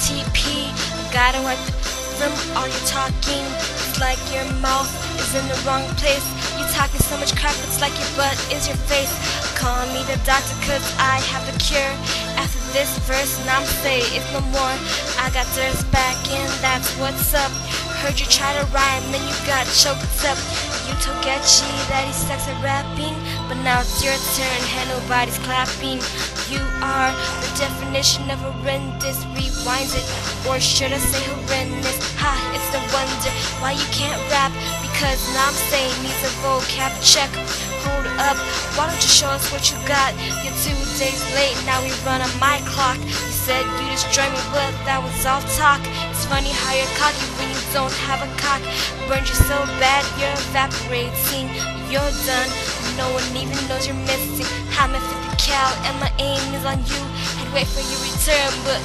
TP, gotta wipe from all your talking. It's like your mouth is in the wrong place. You talking so much crap, it's like your butt is your face. Call me the doctor cause I have the cure. After this verse, and I'm say it's no more. I got thirst back and that's what's up. Heard you try to rhyme and you got choked up. You told Getchy that he sucks at rapping, but now it's your turn and nobody's clapping. You are the definition of horrendous. Rewinds it, or should I say horrendous? Ha, it's no wonder why you can't rap, because now I'm saying needs a vocab check. Hold up, why don't you show us what you got? You're 2 days late, now we run on my clock. You said you destroyed me, but that was all talk. It's funny how you're cocky when you don't have a cock. Burned you so bad, you're evaporating. You're done, no one even knows you're missing. I'm at 50 cal and my aim is on you. I'd wait for your return, but